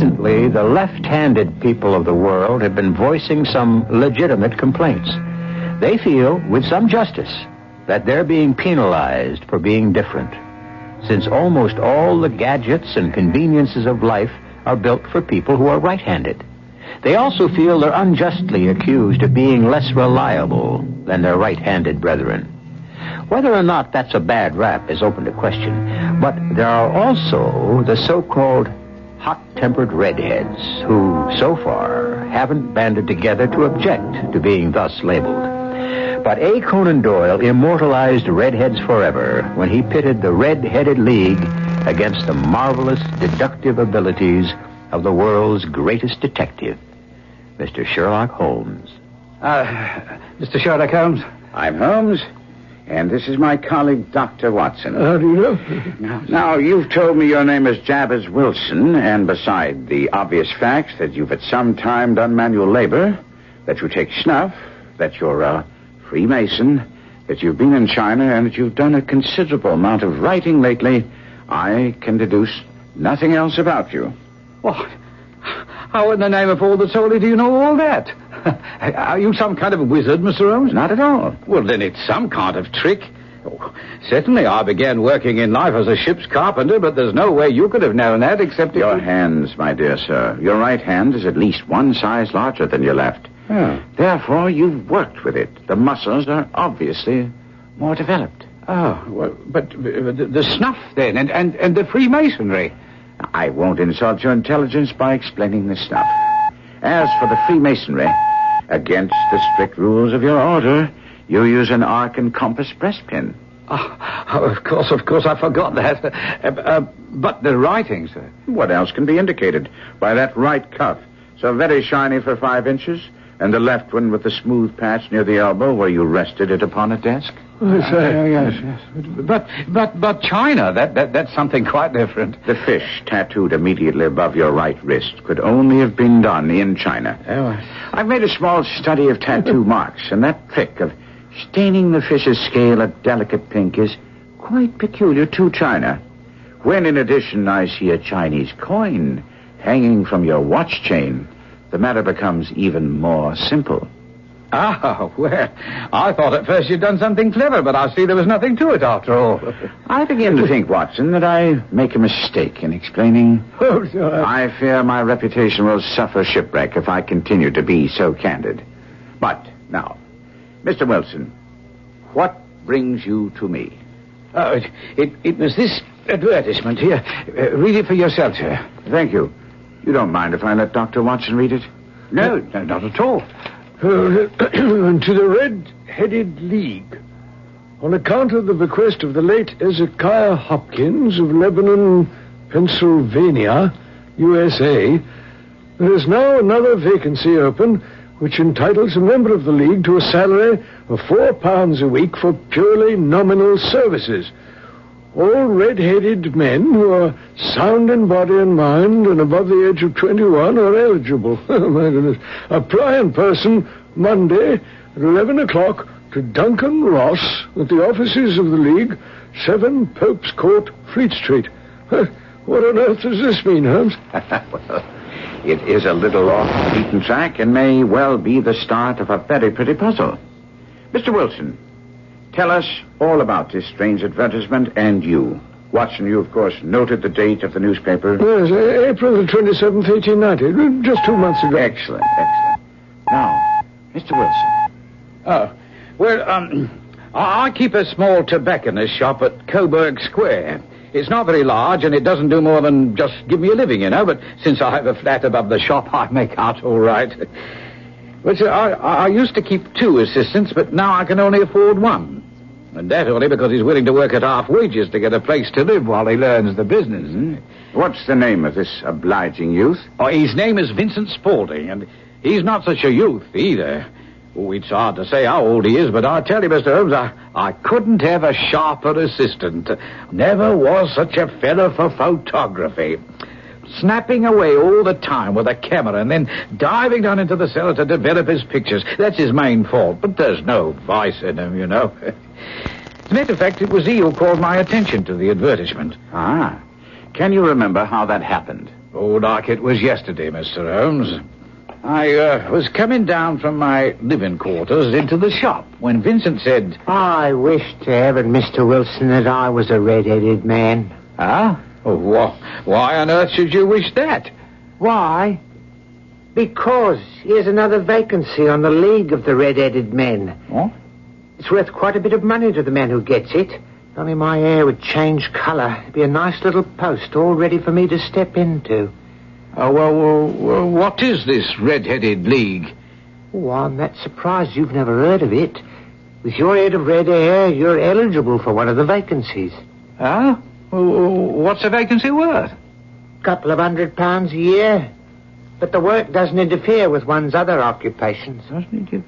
recently, the left-handed people of the world have been voicing some legitimate complaints. They feel, with some justice, that they're being penalized for being different, since almost all the gadgets and conveniences of life are built for people who are right-handed. They also feel they're unjustly accused of being less reliable than their right-handed brethren. Whether or not that's a bad rap is open to question, but there are also the so-called hot-tempered redheads who, so far, haven't banded together to object to being thus labeled. But A. Conan Doyle immortalized redheads forever when he pitted the Red-Headed League against the marvelous deductive abilities of the world's greatest detective, Mr. Sherlock Holmes. Mr. Sherlock Holmes? I'm Holmes, and this is my colleague, Dr. Watson. How do you know? Now, you've told me your name is Jabez Wilson, and beside the obvious facts that you've at some time done manual labor, that you take snuff, that you're a Freemason, that you've been in China, and that you've done a considerable amount of writing lately, I can deduce nothing else about you. What? How in the name of all that's holy do you know all that? Are you some kind of a wizard, Mr. Holmes? Not at all. Well, then it's some kind of trick. Oh, certainly, I began working in life as a ship's carpenter, but there's no way you could have known that except... Your hands, my dear sir. Your right hand is at least one size larger than your left. Oh. Therefore, you've worked with it. The muscles are obviously more developed. Oh, well, but the snuff, then, and the Freemasonry. I won't insult your intelligence by explaining the stuff. As for the Freemasonry, against the strict rules of your order, you use an arc and compass breastpin. Oh, of course, I forgot that. But the writing, sir. What else can be indicated by that right cuff, so very shiny for 5 inches, and the left one with the smooth patch near the elbow where you rested it upon a desk? Yes. But China, that's something quite different. The fish tattooed immediately above your right wrist could only have been done in China. Oh. I've made a small study of tattoo marks, and that trick of staining the fish's scale a delicate pink is quite peculiar to China. When, in addition, I see a Chinese coin hanging from your watch chain, the matter becomes even more simple. Ah, well, I thought at first you'd done something clever, but I see there was nothing to it after all. I begin to think, Watson, that I make a mistake in explaining. Oh, sir. I fear my reputation will suffer shipwreck if I continue to be so candid. But, now, Mr. Wilson, what brings you to me? Oh, it was this advertisement here. Read it for yourself, sir. Thank you. You don't mind if I let Dr. Watson read it? No, not at all. To the Red-Headed League. On account of the bequest of the late Ezekiah Hopkins of Lebanon, Pennsylvania, USA, there is now another vacancy open which entitles a member of the League to a salary of £4 a week for purely nominal services. All red-headed men who are sound in body and mind and above the age of 21 are eligible. Oh, my goodness. Apply in person Monday at 11 o'clock to Duncan Ross at the offices of the League, 7 Pope's Court, Fleet Street. What on earth does this mean, Holmes? Well, it is a little off the beaten track and may well be the start of a very pretty puzzle. Mr. Wilson, tell us all about this strange advertisement and you. Watson, you, of course, noted the date of the newspaper. Yes, April the 27th, 1890. Just 2 months ago. Excellent. Now, Mr. Wilson. Oh, well, I keep a small tobacconist shop at Coburg Square. It's not very large, and it doesn't do more than just give me a living, you know, but since I have a flat above the shop, I make out all right. But I used to keep 2 assistants, but now I can only afford 1. And that only because he's willing to work at half wages to get a place to live while he learns the business. Mm-hmm. What's the name of this obliging youth? Oh, his name is Vincent Spaulding, and he's not such a youth either. Oh, it's hard to say how old he is, but I tell you, Mr. Holmes, I couldn't have a sharper assistant. Never was such a fellow for photography. Snapping away all the time with a camera and then diving down into the cellar to develop his pictures. That's his main fault, but there's no vice in him, you know. As a matter of fact, it was he who called my attention to the advertisement. Ah. Can you remember how that happened? Oh, like it was yesterday, Mr. Holmes. I was coming down from my living quarters into the shop when Vincent said... I wish to heaven, Mr. Wilson, that I was a red-headed man. Huh? Oh, why on earth should you wish that? Why? Because here's another vacancy on the League of the Red-Headed Men. What? It's worth quite a bit of money to the man who gets it. Only my hair would change colour. It'd be a nice little post all ready for me to step into. Well, what is this Red-Headed League? Oh, I'm that surprised you've never heard of it. With your head of red hair, you're eligible for one of the vacancies. Huh? What's a vacancy worth? Couple of £100 a year. But the work doesn't interfere with one's other occupations. Doesn't it?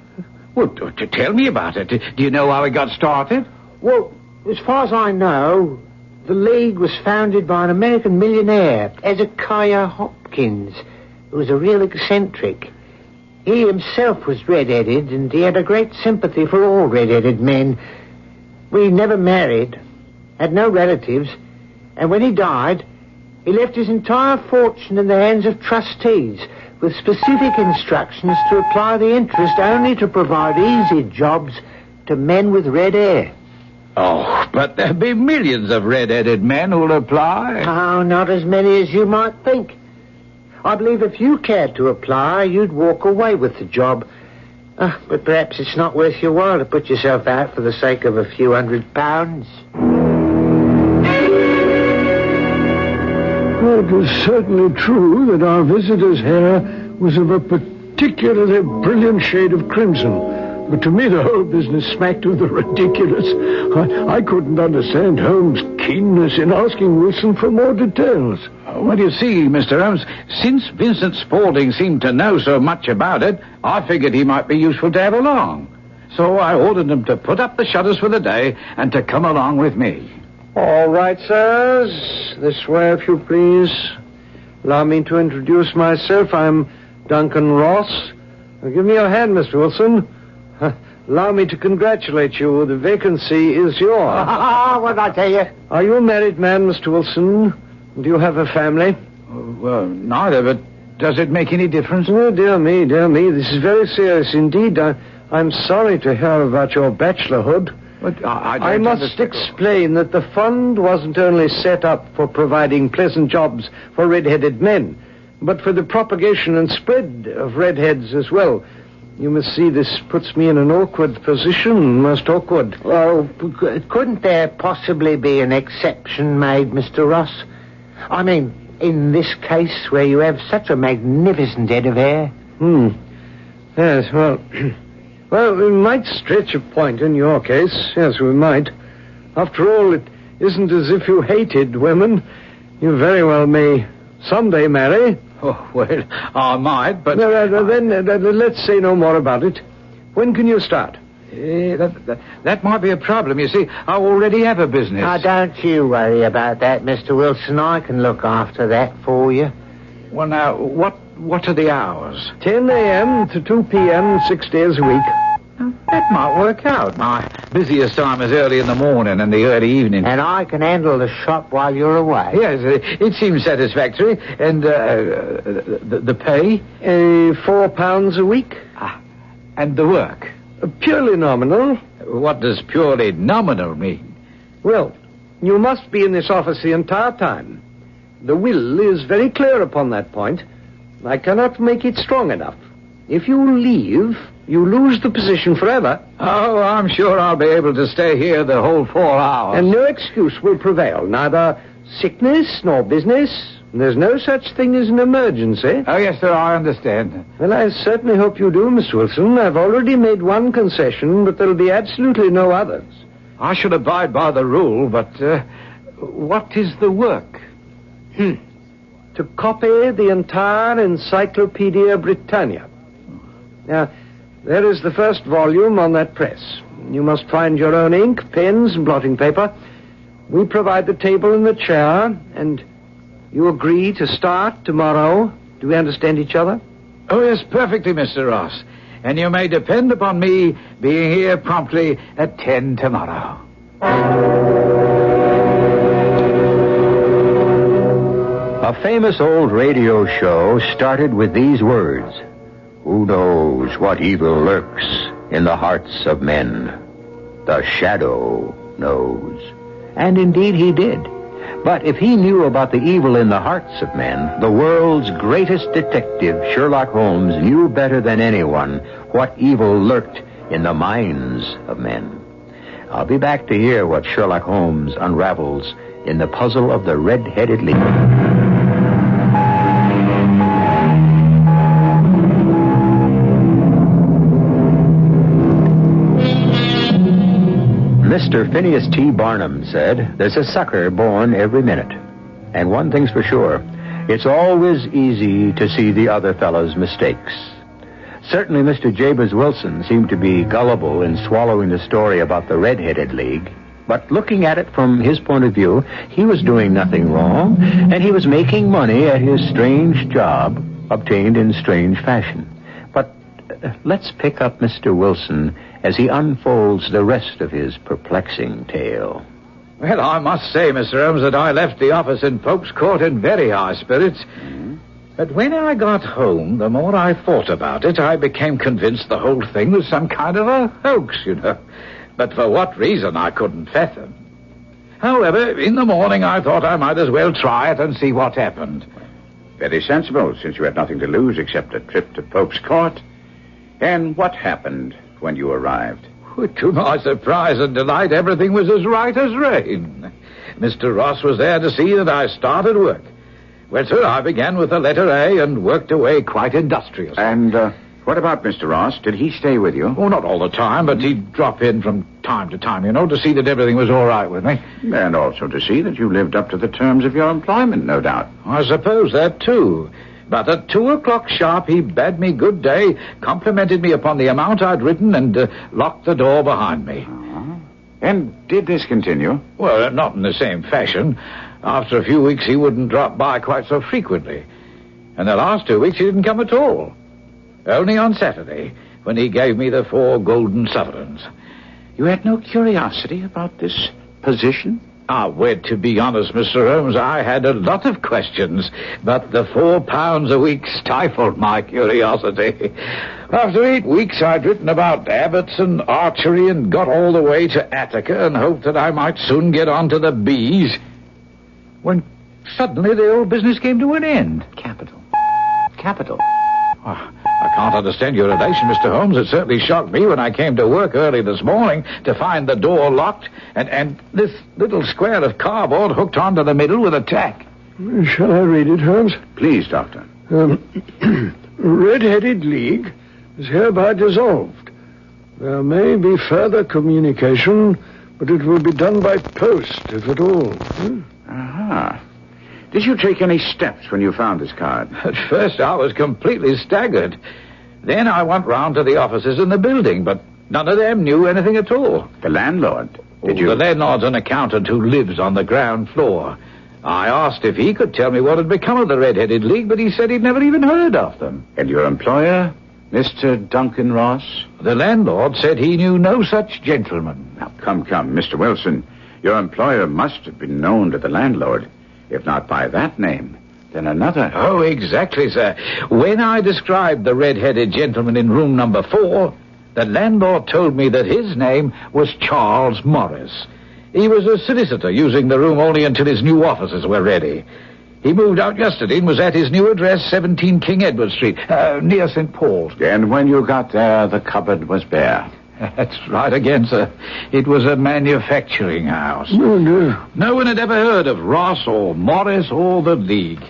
Well, tell me about it. Do you know how it got started? Well, as far as I know, the League was founded by an American millionaire, Hezekiah Hopkins, who was a real eccentric. He himself was red-headed, and he had a great sympathy for all red-headed men. We never married, had no relatives, and when he died, he left his entire fortune in the hands of trustees, with specific instructions to apply the interest only to provide easy jobs to men with red hair. Oh, but there'll be millions of red-headed men who'll apply. Oh, not as many as you might think. I believe if you cared to apply, you'd walk away with the job. But perhaps it's not worth your while to put yourself out for the sake of a few £100. Well, it was certainly true that our visitor's hair was of a particularly brilliant shade of crimson. But to me, the whole business smacked of the ridiculous. I couldn't understand Holmes' keenness in asking Wilson for more details. Well, you see, Mr. Holmes, since Vincent Spaulding seemed to know so much about it, I figured he might be useful to have along. So I ordered him to put up the shutters for the day and to come along with me. All right, sirs. This way, if you please. Allow me to introduce myself. I'm Duncan Ross. Give me your hand, Mr. Wilson. Allow me to congratulate you. The vacancy is yours. What did I tell you? Are you a married man, Mr. Wilson? Do you have a family? Well, neither, but does it make any difference? Oh, dear me. This is very serious indeed. I'm sorry to hear about your bachelorhood. But I must explain that the fund wasn't only set up for providing pleasant jobs for red-headed men, but for the propagation and spread of redheads as well. You must see this puts me in an awkward position, most awkward. Well, couldn't there possibly be an exception made, Mr. Ross? I mean, in this case where you have such a magnificent head of hair. Yes, well... Well, we might stretch a point in your case. Yes, we might. After all, it isn't as if you hated women. You very well may someday marry. Oh, well, I might, but... Then let's say no more about it. When can you start? That might be a problem. You see, I already have a business. Don't you worry about that, Mr. Wilson. I can look after that for you. Well, now, what are the hours? 10 a.m. to 2 p.m., 6 days a week. That might work out. My busiest time is early in the morning and the early evening. And I can handle the shop while you're away. Yes, it seems satisfactory. And the pay? £4 a week. And the work? Purely nominal. What does purely nominal mean? Well, you must be in this office the entire time. The will is very clear upon that point. I cannot make it strong enough. If you leave, you lose the position forever. Oh, I'm sure I'll be able to stay here the whole 4 hours. And no excuse will prevail. Neither sickness nor business. There's no such thing as an emergency. Oh, yes, sir, I understand. Well, I certainly hope you do, Mr. Wilson. I've already made one concession, but there'll be absolutely no others. I should abide by the rule, but what is the work? To copy the entire Encyclopedia Britannia. Now, there is the first volume on that press. You must find your own ink, pens, and blotting paper. We provide the table and the chair, and you agree to start tomorrow. Do we understand each other? Oh, yes, perfectly, Mr. Ross. And you may depend upon me being here promptly at 10 tomorrow. A famous old radio show started with these words: "Who knows what evil lurks in the hearts of men? The shadow knows." And indeed he did. But if he knew about the evil in the hearts of men, the world's greatest detective, Sherlock Holmes, knew better than anyone what evil lurked in the minds of men. I'll be back to hear what Sherlock Holmes unravels in the puzzle of the Red-Headed League. Mr. Phineas T. Barnum said, "There's a sucker born every minute. And one thing's for sure, it's always easy to see the other fellow's mistakes." Certainly Mr. Jabez Wilson seemed to be gullible in swallowing the story about the Red-Headed League. But looking at it from his point of view, he was doing nothing wrong, and he was making money at his strange job, obtained in strange fashion. But let's pick up Mr. Wilson as he unfolds the rest of his perplexing tale. Well, I must say, Mr. Holmes, that I left the office in Pope's Court in very high spirits. But when I got home, the more I thought about it, I became convinced the whole thing was some kind of a hoax, you know. But for what reason, I couldn't fathom. However, in the morning, I thought I might as well try it and see what happened. Very sensible, since you had nothing to lose except a trip to Pope's Court. And what happened when you arrived? Well, to my surprise and delight, everything was as right as rain. Mr. Ross was there to see that I started work. Well, sir, I began with the letter A and worked away quite industriously. And what about Mr. Ross? Did he stay with you? Oh, not all the time, but he'd drop in from time to time, you know, to see that everything was all right with me. And also to see that you lived up to the terms of your employment, no doubt. I suppose that, too. But at 2:00 sharp, he bade me good day, complimented me upon the amount I'd written, and locked the door behind me. And did this continue? Well, not in the same fashion. After a few weeks, he wouldn't drop by quite so frequently. And the last 2 weeks, he didn't come at all. Only on Saturday, when he gave me the 4 golden sovereigns. You had no curiosity about this position? Well, to be honest, Mr. Holmes, I had a lot of questions, but the £4 a week stifled my curiosity. After 8 weeks, I'd written about abbots and archery and got all the way to Attica and hoped that I might soon get on to the bees, when suddenly the old business came to an end. Capital. I can't understand your relation, Mr. Holmes. It certainly shocked me when I came to work early this morning to find the door locked and this little square of cardboard hooked onto the middle with a tack. Shall I read it, Holmes? Please, Doctor. Red-Headed League is hereby dissolved. There may be further communication, but it will be done by post, if at all. Aha. Did you take any steps when you found this card? At first, I was completely staggered. Then I went round to the offices in the building, but none of them knew anything at all. The landlord? Did you? The landlord's an accountant who lives on the ground floor. I asked if he could tell me what had become of the Red-Headed League, but he said he'd never even heard of them. And your employer, Mr. Duncan Ross? The landlord said he knew no such gentleman. Now, come, Mr. Wilson. Your employer must have been known to the landlord. If not by that name, then another. Oh, exactly, sir. When I described the red-headed gentleman in room number 4, the landlord told me that his name was Charles Morris. He was a solicitor using the room only until his new offices were ready. He moved out yesterday and was at his new address, 17 King Edward Street, near St. Paul's. And when you got there, the cupboard was bare. That's right again, sir. It was a manufacturing house. Oh, no. No one had ever heard of Ross or Morris or the League.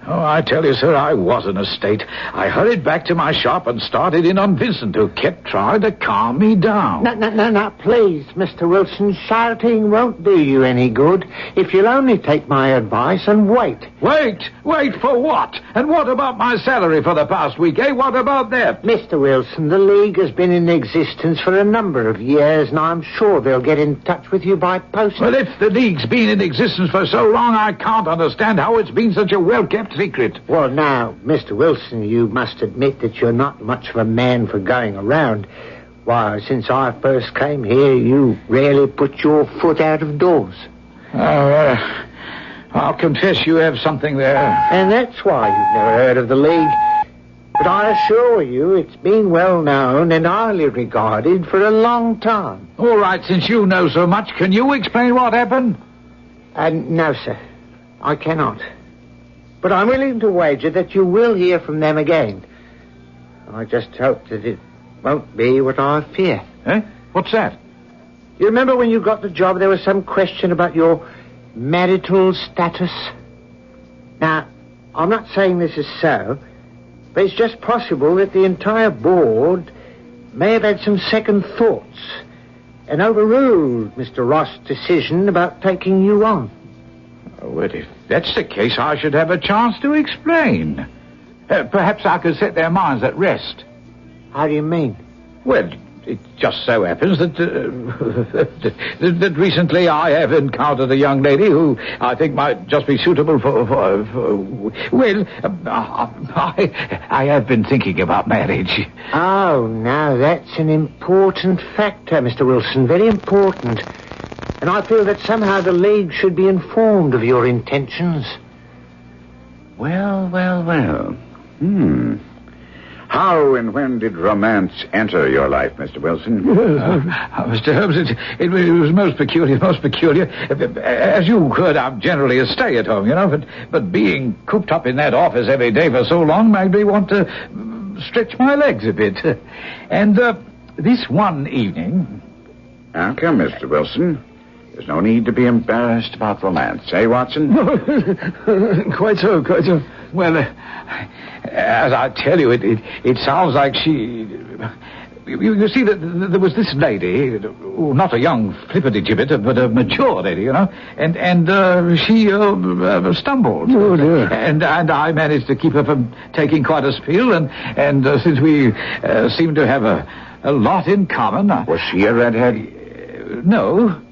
Oh, I tell you, sir, I was in a state. I hurried back to my shop and started in on Vincent, who kept trying to calm me down. No, please, Mr. Wilson. Shouting won't do you any good. If you'll only take my advice and wait. Wait for what? And what about my salary for the past week, eh? What about that? Mr. Wilson, the League has been in existence for a number of years, and I'm sure they'll get in touch with you by post. Well, if the League's been in existence for so long, I can't understand how it's been such a well-kept secret. Well, now, Mr. Wilson, you must admit that you're not much of a man for going around. Why, since I first came here, you rarely put your foot out of doors. I I'll confess you have something there. And that's why you've never heard of the League. But I assure you, it's been well known and highly regarded for a long time. All right, since you know so much, can you explain what happened? No, sir. I cannot. But I'm willing to wager that you will hear from them again. I just hope that it won't be what I fear. Eh? What's that? You remember when you got the job, there was some question about your marital status? Now, I'm not saying this is so, but it's just possible that the entire board may have had some second thoughts and overruled Mr. Ross' decision about taking you on. Well, if that's the case, I should have a chance to explain. Perhaps I could set their minds at rest. How do you mean? Well, it just so happens that that recently I have encountered a young lady who I think might just be suitable for well, I have been thinking about marriage. Oh, no, that's an important factor, Mr. Wilson, very important. And I feel that somehow the League should be informed of your intentions. Well. How and when did romance enter your life, Mr. Wilson? Mr. Holmes, it was most peculiar. As you heard, I'm generally a stay-at-home, but being cooped up in that office every day for so long made me want to stretch my legs a bit. And this one evening... Now, come, Mr. Wilson. There's no need to be embarrassed about romance, eh, Watson? Quite so. Well, as I tell you, it sounds like she... You see, there was this lady, not a young flippity-gibbet, but a mature lady, and she stumbled. Oh, dear. And I managed to keep her from taking quite a spill, and since we seem to have a lot in common... Was she a redhead? No,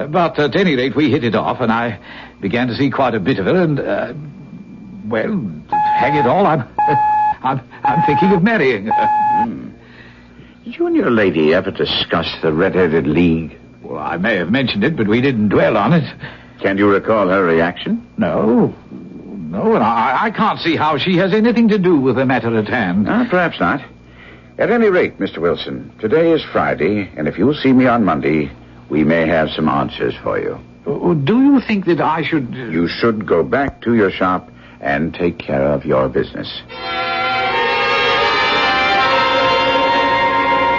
but at any rate, we hit it off, and I began to see quite a bit of her, and... well, hang it all, I'm thinking of marrying her. Did you and your lady ever discuss the Red-Headed League? Well, I may have mentioned it, but we didn't dwell on it. Can you recall her reaction? No, and I can't see how she has anything to do with the matter at hand. Perhaps not. At any rate, Mr. Wilson, today is Friday, and if you'll see me on Monday, we may have some answers for you. Do you think that I should... You should go back to your shop and take care of your business.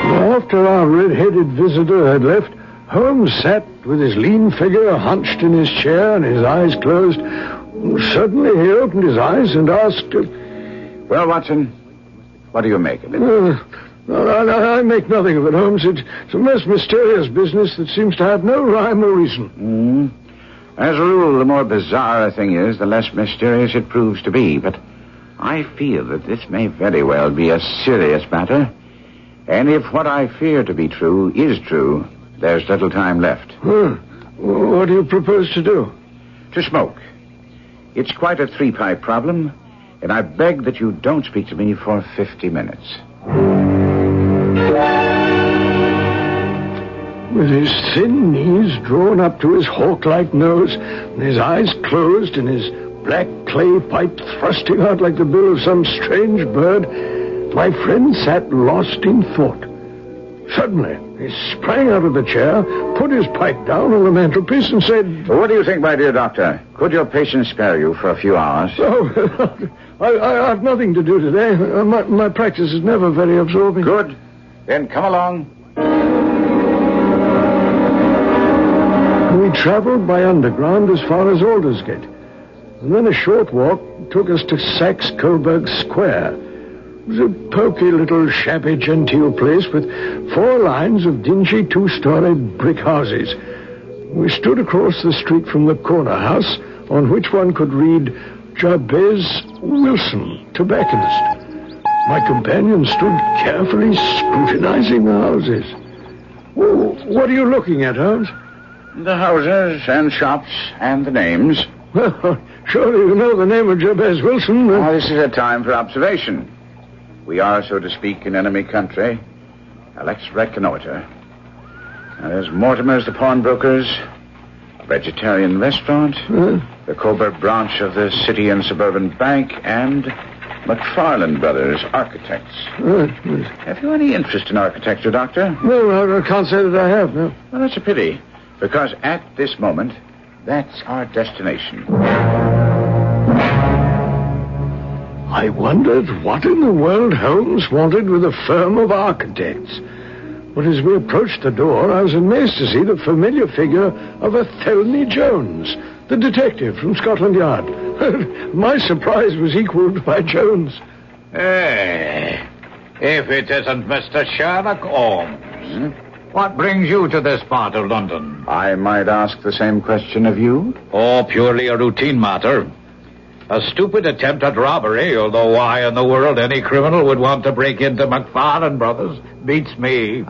After our red-headed visitor had left, Holmes sat with his lean figure hunched in his chair and his eyes closed. Suddenly he opened his eyes and asked... Well, Watson, what do you make of it? I make nothing of it, Holmes. It's a most mysterious business that seems to have no rhyme or reason. As a rule, the more bizarre a thing is, the less mysterious it proves to be. But I feel that this may very well be a serious matter. And if what I fear to be true is true, there's little time left. What do you propose to do? To smoke. It's quite a three-pipe problem, and I beg that you don't speak to me for 50 minutes. With his thin knees drawn up to his hawk-like nose, and his eyes closed, and his black clay pipe thrusting out like the bill of some strange bird, my friend sat lost in thought. Suddenly, he sprang out of the chair, put his pipe down on the mantelpiece, and said... What do you think, my dear doctor? Could your patient spare you for a few hours? Oh, I have nothing to do today. My practice is never very absorbing. Good. Then come along. We traveled by underground as far as Aldersgate. And then a short walk took us to Saxe-Coburg Square. It was a poky little shabby genteel place with 4 lines of dingy 2-story brick houses. We stood across the street from the corner house, on which one could read Jabez Wilson, tobacconist. My companion stood carefully scrutinizing the houses. Well, what are you looking at, Holmes? The houses and shops and the names. Well, surely you know the name of Jabez Wilson. This is a time for observation. We are, so to speak, in enemy country. Now, let's reconnoiter. Now, there's Mortimer's the pawnbroker's, a vegetarian restaurant, the Colbert branch of the City and Suburban Bank, and McFarland Brothers, architects. Have you any interest in architecture, Doctor? No, I can't say that I have, no. Well, that's a pity, because at this moment, that's our destination. I wondered what in the world Holmes wanted with a firm of architects. But as we approached the door, I was amazed to see the familiar figure of Athelney Jones, the detective from Scotland Yard. My surprise was equaled by Jones. Hey, if it isn't Mr. Sherlock Holmes. What brings you to this part of London? I might ask the same question of you? Oh, purely a routine matter. A stupid attempt at robbery, although why in the world any criminal would want to break into McFarland Brothers beats me.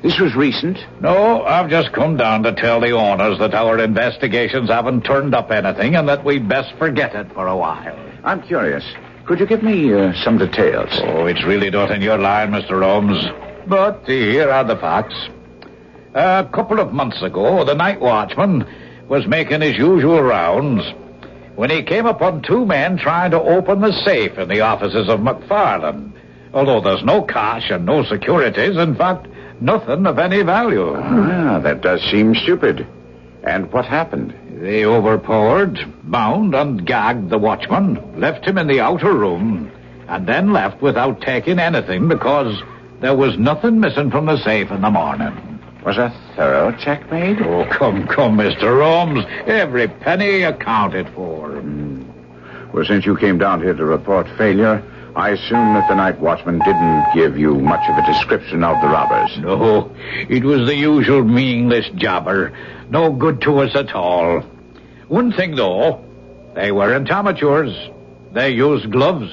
This was recent? No, I've just come down to tell the owners that our investigations haven't turned up anything and that we'd best forget it for a while. I'm curious. Could you give me some details? Oh, it's really not in your line, Mr. Holmes. But here are the facts. A couple of months ago, the night watchman was making his usual rounds when he came upon two men trying to open the safe in the offices of McFarland. Although there's no cash and no securities, in fact, nothing of any value. That does seem stupid. And what happened? They overpowered, bound, and gagged the watchman, left him in the outer room, and then left without taking anything because there was nothing missing from the safe in the morning. Was a thorough check made? Oh, come, Mr. Holmes. Every penny accounted for. Well, since you came down here to report failure, I assume that the night watchman didn't give you much of a description of the robbers. No, it was the usual meaningless jobber. No good to us at all. One thing, though, they weren't amateurs. They used gloves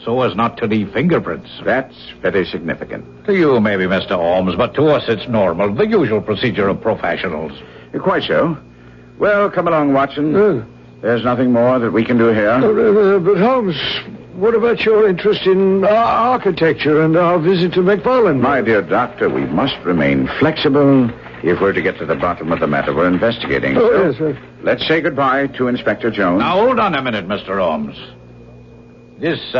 so as not to leave fingerprints. That's very significant. To you, maybe, Mr. Holmes, but to us it's normal, the usual procedure of professionals. Quite so. Well, come along, Watson. There's nothing more that we can do here. But Holmes, what about your interest in architecture and our visit to McFarland? My dear doctor, we must remain flexible if we're to get to the bottom of the matter we're investigating. Yes, sir. Let's say goodbye to Inspector Jones. Now, hold on a minute, Mr. Holmes. This,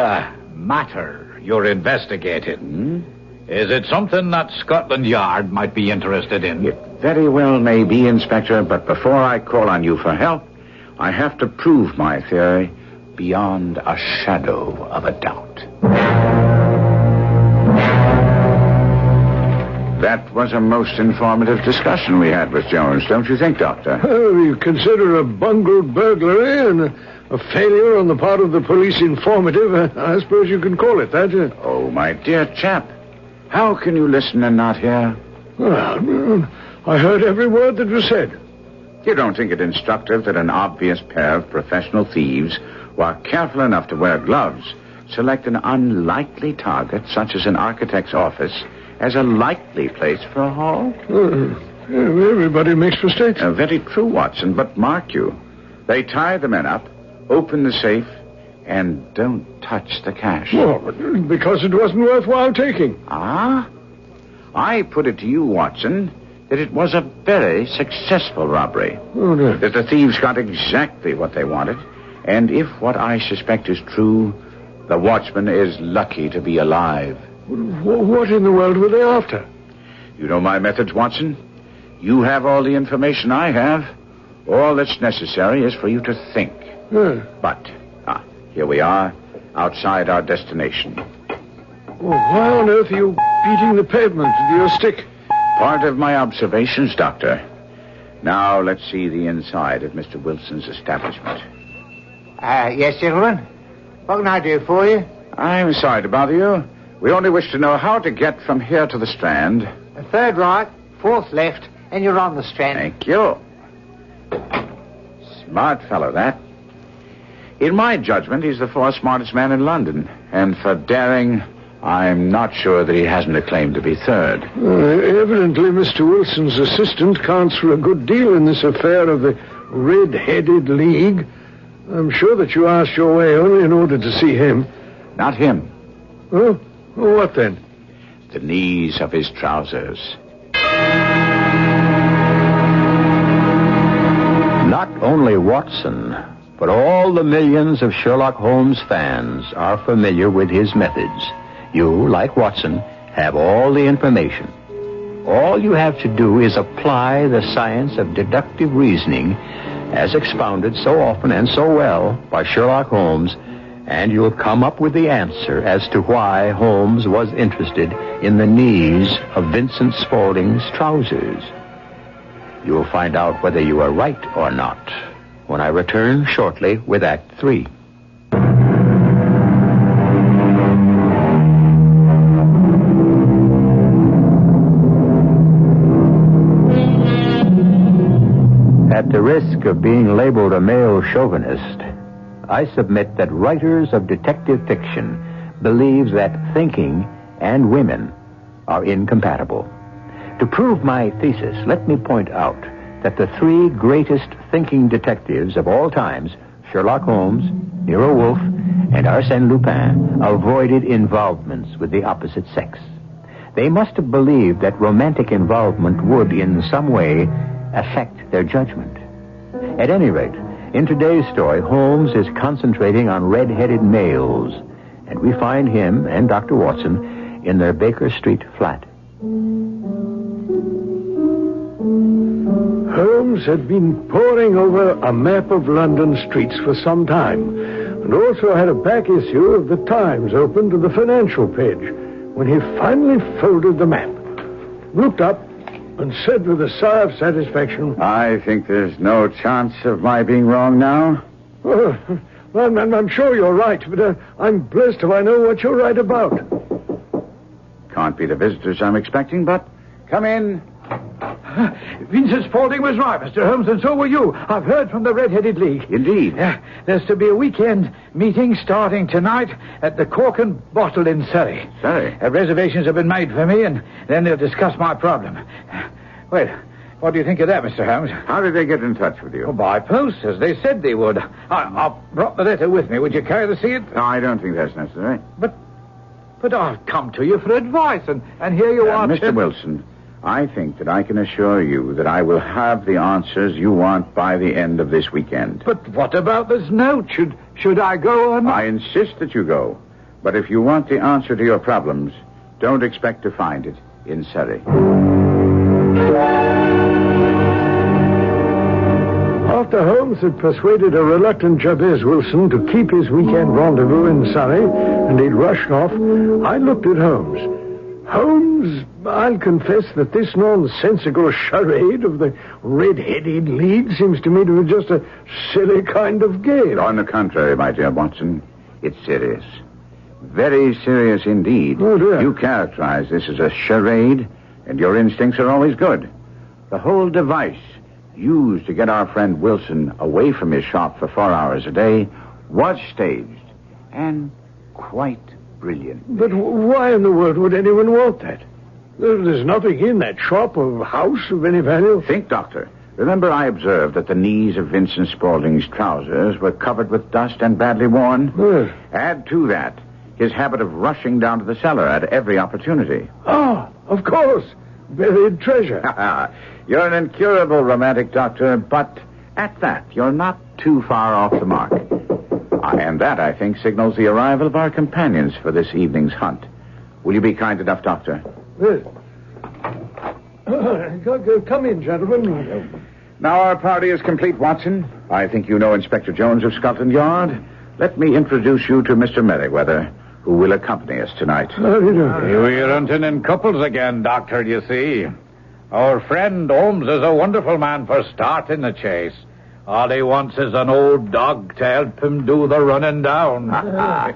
matter you're investigating, is it something that Scotland Yard might be interested in? It very well may be, Inspector, but before I call on you for help, I have to prove my theory beyond a shadow of a doubt. That was a most informative discussion we had with Jones, don't you think, Doctor? You consider a bungled burglary and a failure on the part of the police informative. I suppose you can call it that. Oh, my dear chap. How can you listen and not hear? Well, I heard every word that was said. You don't think it instructive that an obvious pair of professional thieves, while careful enough to wear gloves, select an unlikely target, such as an architect's office, as a likely place for a haul? Everybody makes mistakes. Very true, Watson, but mark you. They tie the men up, open the safe, and don't touch the cash. Well, because it wasn't worthwhile taking. I put it to you, Watson, that it was a very successful robbery. Oh, no. That the thieves got exactly what they wanted. And if what I suspect is true, the watchman is lucky to be alive. What in the world were they after? You know my methods, Watson. You have all the information I have. All that's necessary is for you to think. But, here we are, outside our destination. Well, why on earth are you beating the pavement with your stick? Part of my observations, Doctor. Now, let's see the inside of Mr. Wilson's establishment. Yes, gentlemen. What can I do for you? I'm sorry to bother you. We only wish to know how to get from here to the Strand. The third right, fourth left, and you're on the Strand. Thank you. Smart fellow, that. In my judgment, he's the fourth smartest man in London. And for daring, I'm not sure that he hasn't a claim to be third. Evidently, Mr. Wilson's assistant counts for a good deal in this affair of the Red-Headed League. I'm sure that you asked your way only in order to see him. Not him. Oh? What then? The knees of his trousers. Not only Watson, but all the millions of Sherlock Holmes fans are familiar with his methods. You, like Watson, have all the information. All you have to do is apply the science of deductive reasoning as expounded so often and so well by Sherlock Holmes, and you'll come up with the answer as to why Holmes was interested in the knees of Vincent Spaulding's trousers. You'll find out whether you are right or not when I return shortly with Act 3. At the risk of being labeled a male chauvinist, I submit that writers of detective fiction believe that thinking and women are incompatible. To prove my thesis, let me point out that the three greatest thinking detectives of all times, Sherlock Holmes, Nero Wolfe, and Arsène Lupin, avoided involvements with the opposite sex. They must have believed that romantic involvement would, in some way, affect their judgment. At any rate, in today's story, Holmes is concentrating on red-headed males, and we find him and Dr. Watson in their Baker Street flat. Holmes had been poring over a map of London streets for some time, and also had a back issue of the Times open to the financial page, when he finally folded the map, looked up, and said with a sigh of satisfaction, I think there's no chance of my being wrong now. "Oh, well, I'm sure you're right, but I'm blessed if I know what you're right about." Can't be the visitors I'm expecting, but come in. Vincent Spaulding was right, Mr. Holmes, and so were you. I've heard from the Red-Headed League. Indeed. There's to be a weekend meeting starting tonight at the Cork and Bottle in Surrey. Surrey? Reservations have been made for me, and then they'll discuss my problem. Well, what do you think of that, Mr. Holmes? How did they get in touch with you? Well, by post, as they said they would. I brought the letter with me. Would you care to see it? No, I don't think that's necessary. But I'll come to you for advice, and here you are... Mr. Wilson, I think that I can assure you that I will have the answers you want by the end of this weekend. But what about this note? Should I go or not? I insist that you go. But if you want the answer to your problems, don't expect to find it in Surrey. After Holmes had persuaded a reluctant Jabez Wilson to keep his weekend rendezvous in Surrey, and he'd rushed off, I looked at Holmes. Holmes, I'll confess that this nonsensical charade of the Red-Headed League seems to me to be just a silly kind of game. On the contrary, my dear Watson, it's serious. Very serious indeed. Oh, dear. You characterize this as a charade, and your instincts are always good. The whole device used to get our friend Wilson away from his shop for 4 hours a day was staged, and quite brilliant. But why in the world would anyone want that? There's nothing in that shop or house of any value. Think, Doctor. Remember I observed that the knees of Vincent Spaulding's trousers were covered with dust and badly worn? Yes. Add to that his habit of rushing down to the cellar at every opportunity. Ah, of course. Buried treasure. You're an incurable romantic, Doctor, but at that, you're not too far off the mark. And that, I think, signals the arrival of our companions for this evening's hunt. Will you be kind enough, Doctor? Yes. Come in, gentlemen. Now our party is complete, Watson. I think you know Inspector Jones of Scotland Yard. Let me introduce you to Mr. Merriweather, who will accompany us tonight. We're hunting in couples again, Doctor, you see. Our friend Holmes is a wonderful man for starting the chase. All he wants is an old dog to help him do the running down. I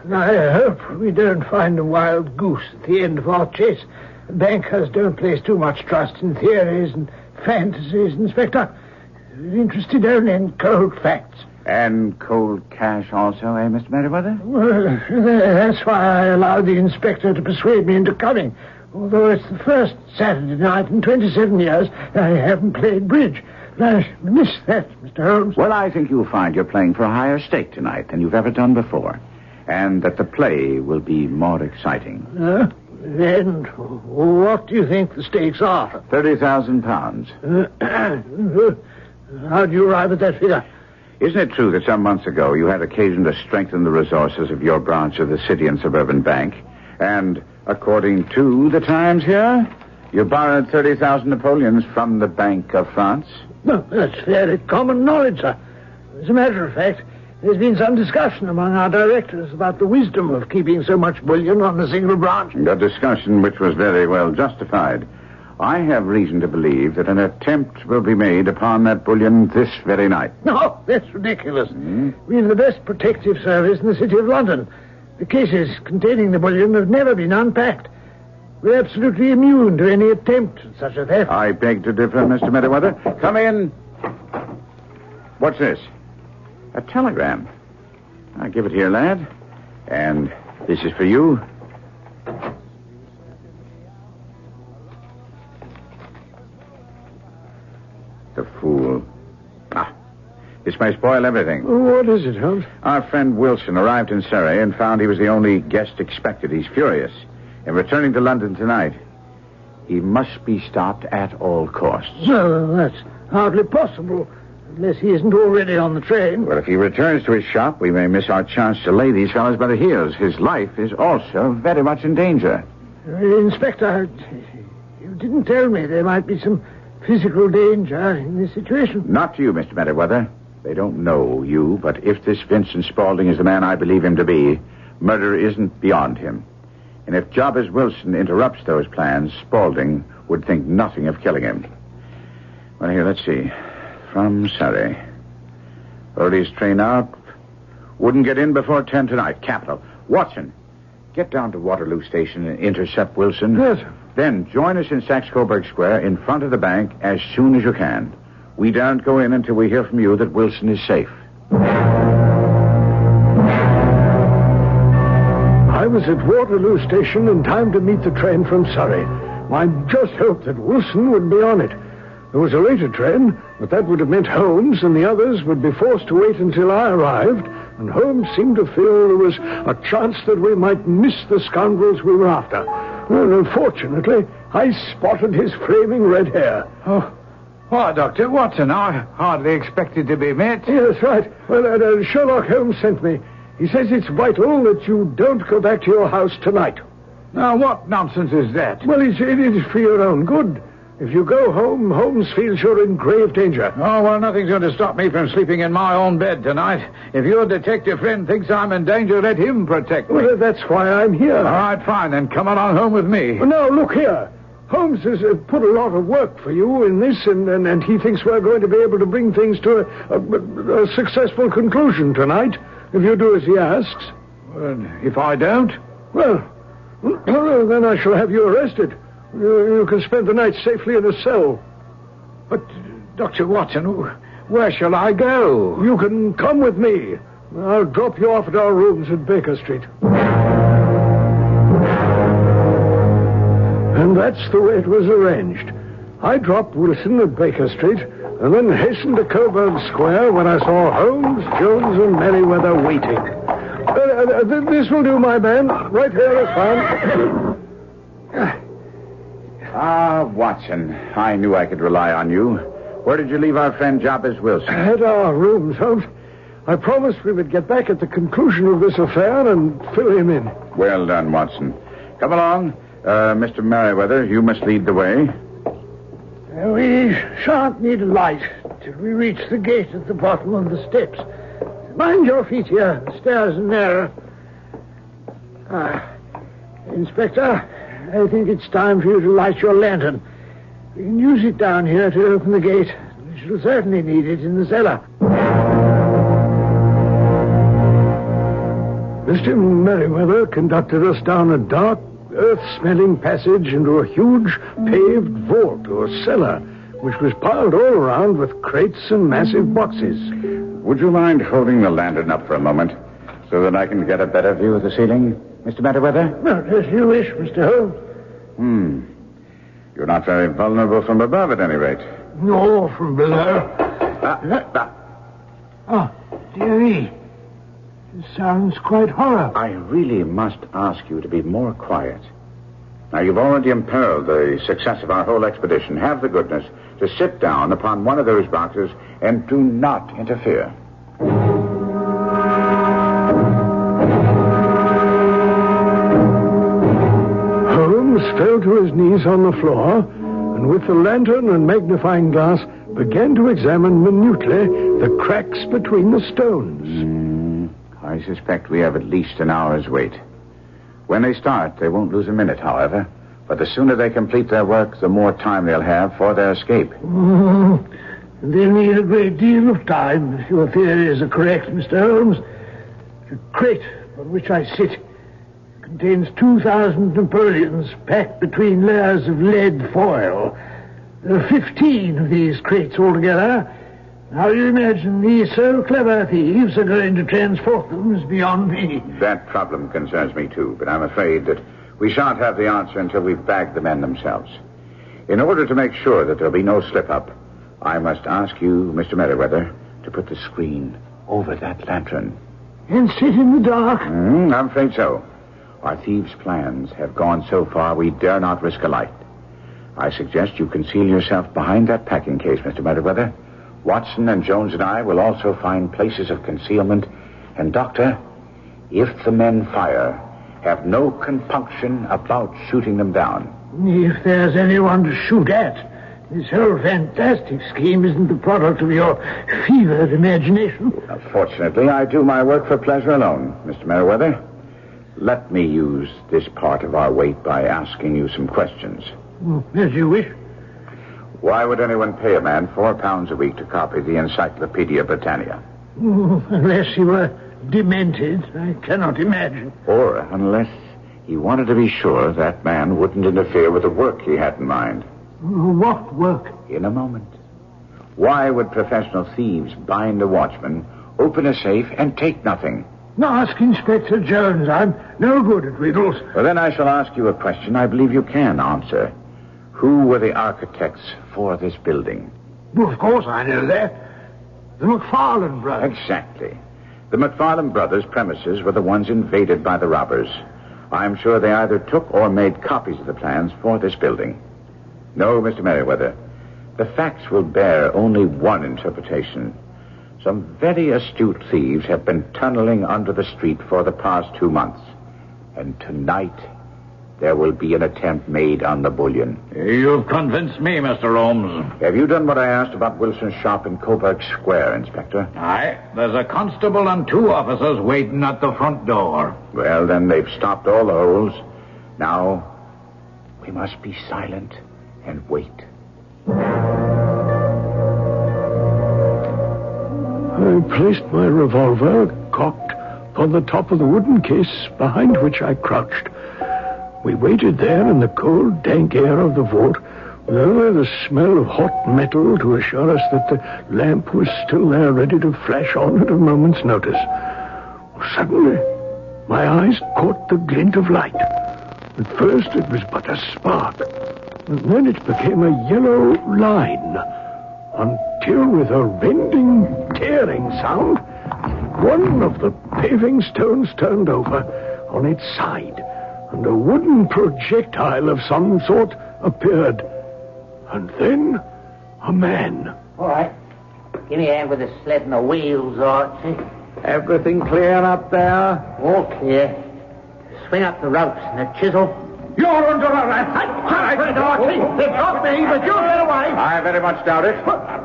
hope we don't find a wild goose at the end of our chase. Bankers don't place too much trust in theories and fantasies, Inspector. We're interested only in cold facts. And cold cash also, eh, Mr. Merriweather? Well, that's why I allowed the inspector to persuade me into coming. Although it's the first Saturday night in 27 years, I haven't played bridge. I miss that, Mr. Holmes. Well, I think you'll find you're playing for a higher stake tonight than you've ever done before. And that the play will be more exciting. Then what do you think the stakes are? £30,000. How do you arrive at that figure? Isn't it true that some months ago you had occasion to strengthen the resources of your branch of the City and Suburban Bank? And according to the Times here, you borrowed 30,000 Napoleons from the Bank of France? No, that's fairly common knowledge, sir. As a matter of fact, there's been some discussion among our directors about the wisdom of keeping so much bullion on a single branch. A discussion which was very well justified. I have reason to believe that an attempt will be made upon that bullion this very night. No, that's ridiculous. We've the best protective service in the City of London. The cases containing the bullion have never been unpacked. We're absolutely immune to any attempt at such a theft. I beg to differ, Mr. Merriweather. Come in. What's this? A telegram. I'll give it here, lad. And this is for you. The fool. This may spoil everything. What is it, Holmes? Our friend Wilson arrived in Surrey and found he was the only guest expected. He's furious. In returning to London tonight, he must be stopped at all costs. No, that's hardly possible, unless he isn't already on the train. Well, if he returns to his shop, we may miss our chance to lay these fellows by the heels. His life is also very much in danger. Inspector, you didn't tell me there might be some physical danger in this situation. Not to you, Mr. Merriweather. They don't know you, but if this Vincent Spaulding is the man I believe him to be, murder isn't beyond him. And if Jobbers Wilson interrupts those plans, Spaulding would think nothing of killing him. Well, here, let's see. From Surrey. Earliest train out. Wouldn't get in before 10 tonight. Capital. Watson, get down to Waterloo Station and intercept Wilson. Yes, sir. Then join us in Saxe-Coburg Square in front of the bank as soon as you can. We daren't go in until we hear from you that Wilson is safe. I was at Waterloo Station in time to meet the train from Surrey. I just hoped that Wilson would be on it. There was a later train, but that would have meant Holmes and the others would be forced to wait until I arrived, and Holmes seemed to feel there was a chance that we might miss the scoundrels we were after. Well, unfortunately, I spotted his flaming red hair. Oh, why, Dr. Watson, I hardly expected to be met. Yes, right. Well, Sherlock Holmes sent me. He says it's vital that you don't go back to your house tonight. Now, what nonsense is that? Well, it is for your own good. If you go home, Holmes feels you're in grave danger. Oh, well, nothing's going to stop me from sleeping in my own bed tonight. If your detective friend thinks I'm in danger, let him protect me. Well, that's why I'm here. All right, fine, then come on home with me. Well, now, look here. Holmes has put a lot of work for you in this, and he thinks we're going to be able to bring things to a successful conclusion tonight, if you do as he asks. Well, if I don't? Well, then I shall have you arrested. You can spend the night safely in a cell. But, Dr. Watson, where shall I go? You can come with me. I'll drop you off at our rooms at Baker Street. And that's the way it was arranged. I dropped Wilson at Baker Street and then hastened to Coburg Square where I saw Holmes, Jones, and Merriweather waiting. This will do, my man. Right here is fine. Watson, I knew I could rely on you. Where did you leave our friend Jobbers Wilson? At our rooms, Holmes. I promised we would get back at the conclusion of this affair and fill him in. Well done, Watson. Come along. Mr. Merriweather, you must lead the way. We shan't need a light till we reach the gate at the bottom of the steps. Mind your feet here. The stairs are narrow. Inspector, I think it's time for you to light your lantern. We can use it down here to open the gate. We shall certainly need it in the cellar. Mr. Merriweather conducted us down a dark, earth-smelling passage into a huge paved vault or cellar, which was piled all around with crates and massive boxes. Would you mind holding the lantern up for a moment so that I can get a better view of the ceiling, Mr. Merriweather? Well, as you wish, Mr. Holmes. You're not very vulnerable from above, at any rate. No, from below. Oh, dearie. It sounds quite horrible. I really must ask you to be more quiet. Now, you've already imperiled the success of our whole expedition. Have the goodness to sit down upon one of those boxes and do not interfere. fell to his knees on the floor and with the lantern and magnifying glass began to examine minutely the cracks between the stones. I suspect we have at least an hour's wait. When they start, they won't lose a minute, however. But the sooner they complete their work, the more time they'll have for their escape. They'll need a great deal of time, if your theories are correct, Mr. Holmes. The crate on which I sit contains 2,000 Napoleons packed between layers of lead foil. There are 15 of these crates altogether. How you imagine these so clever thieves are going to transport them is beyond me. That problem concerns me, too, but I'm afraid that we shan't have the answer until we've bagged the men themselves. In order to make sure that there'll be no slip-up, I must ask you, Mr. Merriweather, to put the screen over that lantern. And sit in the dark? I'm afraid so. Our thieves' plans have gone so far we dare not risk a light. I suggest you conceal yourself behind that packing case, Mr. Merriweather. Watson and Jones and I will also find places of concealment. And, Doctor, if the men fire, have no compunction about shooting them down. If there's anyone to shoot at, this whole fantastic scheme isn't the product of your fevered imagination. Fortunately, I do my work for pleasure alone, Mr. Merriweather. Let me use this part of our wait by asking you some questions. As you wish. Why would anyone pay a man £4 a week to copy the Encyclopedia Britannica? Unless he were demented, I cannot imagine. Or unless he wanted to be sure that man wouldn't interfere with the work he had in mind. What work? In a moment. Why would professional thieves bind a watchman, open a safe, and take nothing? Ask Inspector Jones. I'm no good at riddles. Well, then I shall ask you a question I believe you can answer. Who were the architects for this building? Well, of course I know that. The McFarlane brothers. Exactly. The McFarlane brothers' premises were the ones invaded by the robbers. I'm sure they either took or made copies of the plans for this building. No, Mr. Merriweather. The facts will bear only one interpretation. Some very astute thieves have been tunneling under the street for the past 2 months. And tonight, there will be an attempt made on the bullion. You've convinced me, Mr. Holmes. Have you done what I asked about Wilson's shop in Coburg Square, Inspector? Aye. There's a constable and 2 officers waiting at the front door. Well, then they've stopped all the holes. Now, we must be silent and wait. I placed my revolver, cocked, on the top of the wooden case behind which I crouched. We waited there in the cold, dank air of the vault, with only the smell of hot metal to assure us that the lamp was still there ready to flash on at a moment's notice. Suddenly, my eyes caught the glint of light. At first, it was but a spark, and then it became a yellow line, until with a rending, tearing sound, one of the paving stones turned over on its side, and a wooden projectile of some sort appeared. And then a man. All right. Give me a hand with the sled and the wheels, Archie. Everything clear up there? All clear. Swing up the ropes and the chisel. You're under arrest. Archie. They've got me, but you get away. I very much doubt it.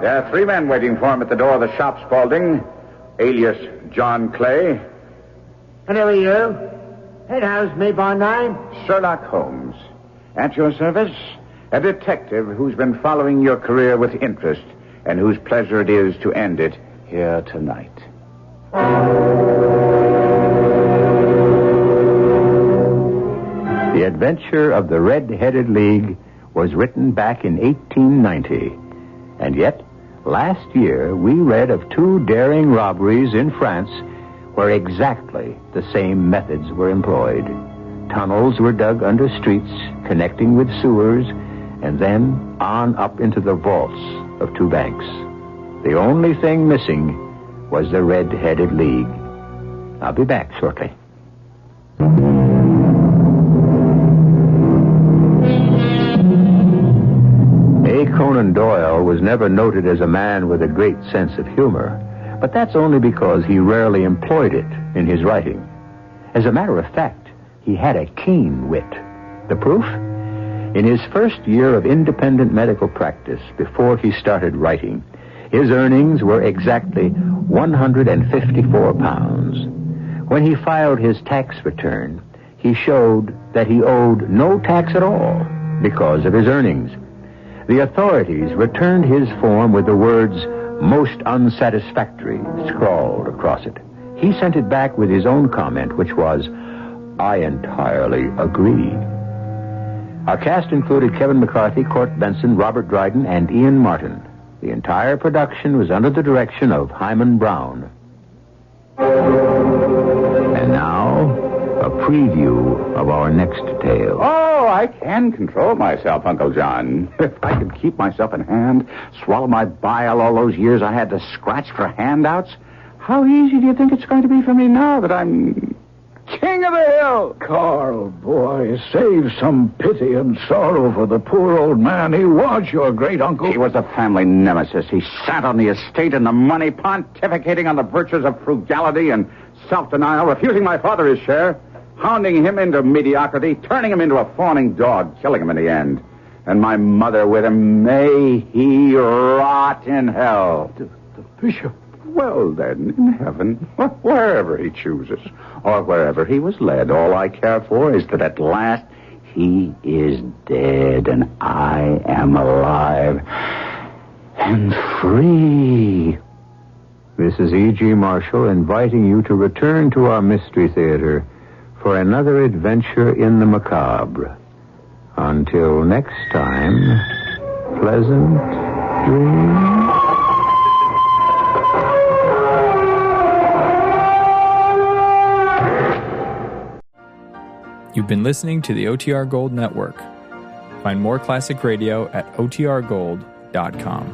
There are 3 men waiting for him at the door of the shop, Spaulding, alias John Clay. And who are you? He knows me by name. Sherlock Holmes. At your service, a detective who's been following your career with interest and whose pleasure it is to end it here tonight. The Adventure of the Red-Headed League was written back in 1890. And yet, last year, we read of 2 daring robberies in France where exactly the same methods were employed. Tunnels were dug under streets, connecting with sewers, and then on up into the vaults of 2 banks. The only thing missing was the Red-Headed League. I'll be back shortly. A. Conan Doyle was never noted as a man with a great sense of humor, but that's only because he rarely employed it in his writing. As a matter of fact, he had a keen wit. The proof? In his first year of independent medical practice, before he started writing, his earnings were exactly 154 pounds. When he filed his tax return, he showed that he owed no tax at all because of his earnings. The authorities returned his form with the words, "most unsatisfactory," scrawled across it. He sent it back with his own comment, which was, "I entirely agree." Our cast included Kevin McCarthy, Court Benson, Robert Dryden, and Ian Martin. The entire production was under the direction of Hyman Brown. And now, a preview of our next tale. Oh, I can control myself, Uncle John. If I could keep myself in hand, swallow my bile all those years I had to scratch for handouts, how easy do you think it's going to be for me now that I'm king of the hill? Carl, boy, save some pity and sorrow for the poor old man. He was your great-uncle. He was a family nemesis. He sat on the estate and the money, pontificating on the virtues of frugality and self-denial, refusing my father his share, hounding him into mediocrity, turning him into a fawning dog, killing him in the end. And my mother with him, may he rot in hell. The bishop. Well, then, in heaven, wherever he chooses, or wherever he was led, all I care for is that at last he is dead and I am alive and free. This is E.G. Marshall inviting you to return to our Mystery Theater for another adventure in the macabre. Until next time, pleasant dreams. You've been listening to the OTR Gold Network. Find more classic radio at otrgold.com.